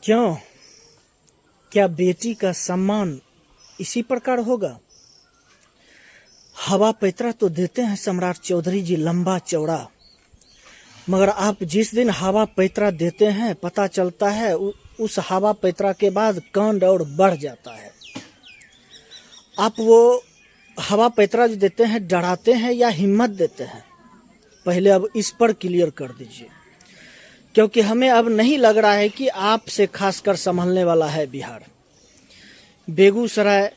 क्यों? क्या बेटी का सम्मान इसी प्रकार होगा? हवा पैतरा तो देते हैं सम्राट चौधरी जी लंबा चौड़ा, मगर आप जिस दिन हवा पैतरा देते हैं पता चलता है उस हवा पैतरा के बाद कांड और बढ़ जाता है। आप वो हवा पैतरा जो देते हैं डराते हैं या हिम्मत देते हैं? पहले अब इस पर क्लियर कर दीजिए, क्योंकि हमें अब नहीं लग रहा है कि आपसे खासकर संभलने वाला है बिहार। बेगूसराय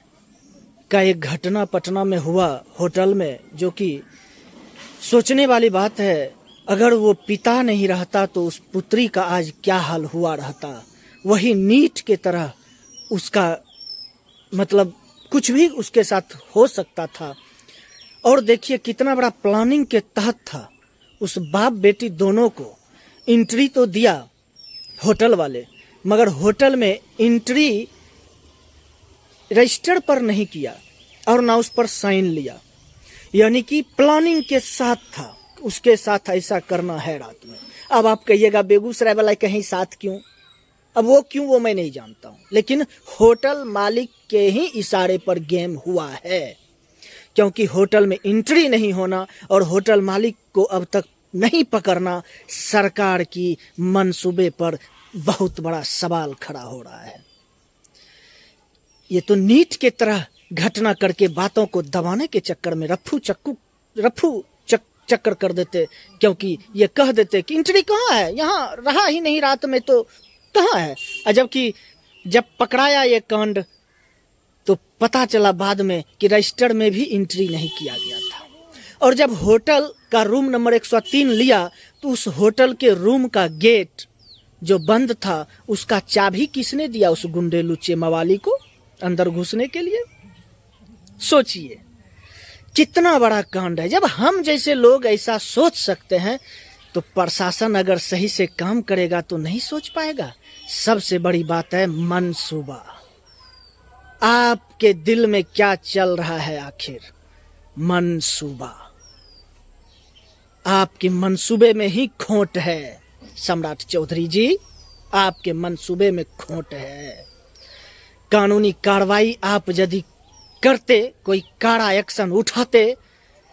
का एक घटना पटना में हुआ होटल में, जो कि सोचने वाली बात है। अगर वो पिता नहीं रहता तो उस पुत्री का आज क्या हाल हुआ रहता। वही नीट के तरह उसका मतलब कुछ भी उसके साथ हो सकता था। और देखिए कितना बड़ा प्लानिंग के तहत था। उस बाप बेटी दोनों को एंट्री तो दिया होटल वाले, मगर होटल में एंट्री रजिस्टर पर नहीं किया और ना उस पर साइन लिया। यानी कि प्लानिंग के साथ था, उसके साथ ऐसा करना है रात में। अब आप कहिएगा बेगूसराय वाला कहीं साथ क्यों? अब वो क्यों वो मैं नहीं जानता हूं, लेकिन होटल मालिक के ही इशारे पर गेम हुआ है। क्योंकि होटल में एंट्री नहीं होना और होटल मालिक को अब तक नहीं पकड़ना सरकार की मंसूबे पर बहुत बड़ा सवाल खड़ा हो रहा है। ये तो नीट के तरह घटना करके बातों को दबाने के चक्कर में रफू चक्कर कर देते, क्योंकि ये कह देते कि एंट्री कहाँ है, यहाँ रहा ही नहीं रात में तो कहाँ है। जबकि जब पकड़ाया ये कांड तो पता चला बाद में कि रजिस्टर में भी एंट्री नहीं किया गया था। और जब होटल का रूम नंबर 103 लिया तो उस होटल के रूम का गेट जो बंद था उसका चाबी किसने दिया उस गुंडे लुच्चे मवाली को अंदर घुसने के लिए? सोचिए कितना बड़ा कांड है। जब हम जैसे लोग ऐसा सोच सकते हैं तो प्रशासन अगर सही से काम करेगा तो नहीं सोच पाएगा। सबसे बड़ी बात है मंसूबा। आपके दिल में क्या चल रहा है आखिर? मंसूबा। आपके मंसूबे में ही खोट है सम्राट चौधरी जी, आपके मंसूबे में खोट है। कानूनी कार्रवाई आप यदि करते, कोई कड़ा एक्शन उठाते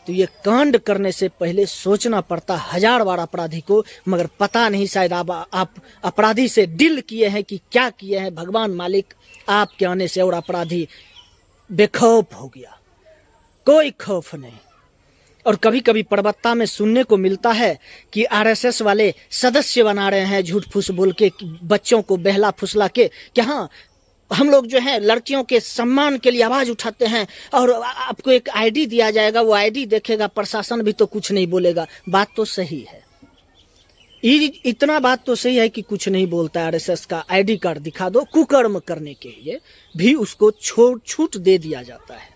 तो ये कांड करने से पहले सोचना पड़ता 1000 बार अपराधी को। मगर पता नहीं, शायद आप अपराधी से डील किए हैं कि क्या किए हैं। भगवान मालिक आपके आने से और अपराधी बेखौफ हो गया, कोई खौफ नहीं। और कभी कभी प्रवक्ता में सुनने को मिलता है कि आरएसएस वाले सदस्य बना रहे हैं झूठ फूस बोल के, बच्चों को बहला फुसला के कि हाँ हम लोग जो है लड़कियों के सम्मान के लिए आवाज उठाते हैं और आपको एक आईडी दिया जाएगा, वो आईडी देखेगा प्रशासन भी तो कुछ नहीं बोलेगा। बात तो सही है, इतना बात तो सही है कि कुछ नहीं बोलता है। आरएसएस का आईडी कार्ड दिखा दो, कुकर्म करने के लिए भी उसको छूट दे दिया जाता है।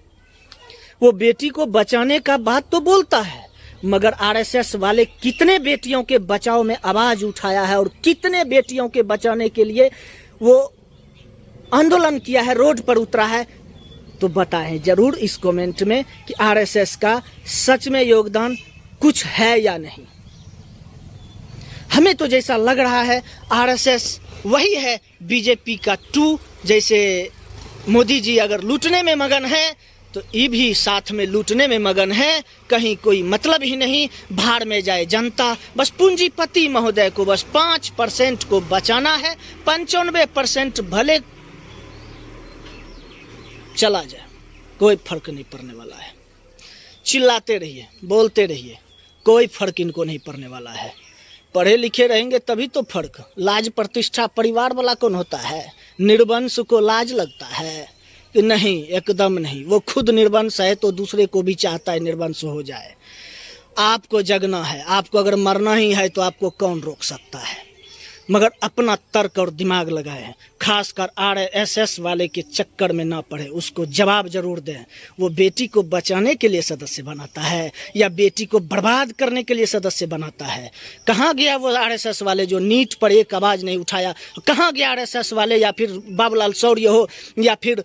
वो बेटी को बचाने का बात तो बोलता है, मगर आरएसएस वाले कितने बेटियों के बचाव में आवाज उठाया है और कितने बेटियों के बचाने के लिए वो आंदोलन किया है, रोड पर उतरा है। तो बताएं जरूर इस कमेंट में कि आरएसएस का सच में योगदान कुछ है या नहीं। हमें तो जैसा लग रहा है आरएसएस वही है बीजेपी का 2। जैसे मोदी जी अगर लूटने में मगन है तो ये भी साथ में लूटने में मगन है। कहीं कोई मतलब ही नहीं, भाड़ में जाए जनता। बस पूंजीपति महोदय को बस 5% को बचाना है, 95% भले चला जाए, कोई फर्क नहीं पड़ने वाला है। चिल्लाते रहिए, बोलते रहिए, कोई फर्क इनको नहीं पड़ने वाला है। पढ़े लिखे रहेंगे तभी तो फर्क। लाज प्रतिष्ठा परिवार वाला कौन होता है? निर्वंश को लाज लगता है कि नहीं? एकदम नहीं। वो खुद निर्वंश है तो दूसरे को भी चाहता है निर्वंश हो जाए। आपको जगना है, आपको अगर मरना ही है तो आपको कौन रोक सकता है? मगर अपना तर्क और दिमाग लगाए, खासकर आरएसएस वाले के चक्कर में ना पड़े, उसको जवाब जरूर दें। वो बेटी को बचाने के लिए सदस्य बनाता है या बेटी को बर्बाद करने के लिए सदस्य बनाता है? कहाँ गया वो आरएसएस वाले जो नीट पर एक आवाज नहीं उठाया? कहाँ गया आरएसएस वाले, या फिर बाबूलाल शौर्य हो, या फिर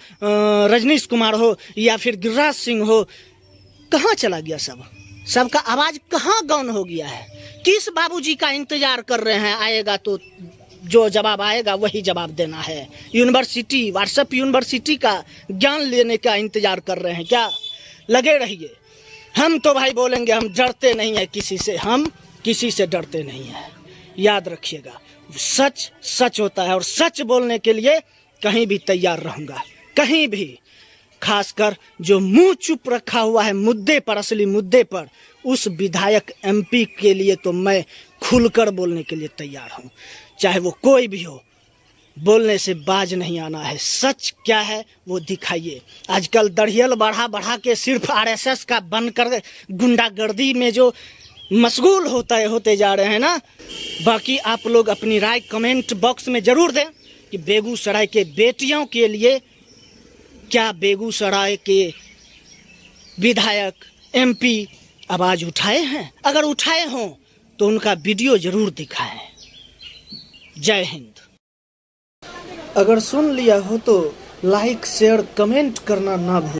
रजनीश कुमार हो, या फिर गिरिराज सिंह हो? कहाँ चला गया सब? सबका आवाज कहाँ गौन हो गया है? किस बाबूजी का इंतजार कर रहे हैं आएगा तो जो जवाब आएगा वही जवाब देना है। यूनिवर्सिटी, व्हाट्सएप यूनिवर्सिटी का ज्ञान लेने का इंतजार कर रहे हैं क्या? लगे रहिए। हम तो भाई बोलेंगे, हम डरते नहीं है किसी से, हम किसी से डरते नहीं है। याद रखिएगा, सच सच होता है और सच बोलने के लिए कहीं भी तैयार रहूंगा, कहीं भी। खासकर जो मुंह चुप रखा हुआ है मुद्दे पर, असली मुद्दे पर, उस विधायक MP के लिए तो मैं खुलकर बोलने के लिए तैयार हूं, चाहे वो कोई भी हो। बोलने से बाज नहीं आना है। सच क्या है वो दिखाइए। आजकल दढ़ियल बढ़ा के सिर्फ RSS का बनकर गुंडागर्दी में जो मशगूल होते जा रहे हैं ना। बाकी आप लोग अपनी राय कमेंट बॉक्स में जरूर दें कि बेगूसराय के बेटियों के लिए क्या बेगूसराय के विधायक MP आवाज उठाए हैं? अगर उठाए हों तो उनका वीडियो जरूर दिखाएं। जय हिंद। अगर सुन लिया हो तो लाइक शेयर कमेंट करना ना भूलें।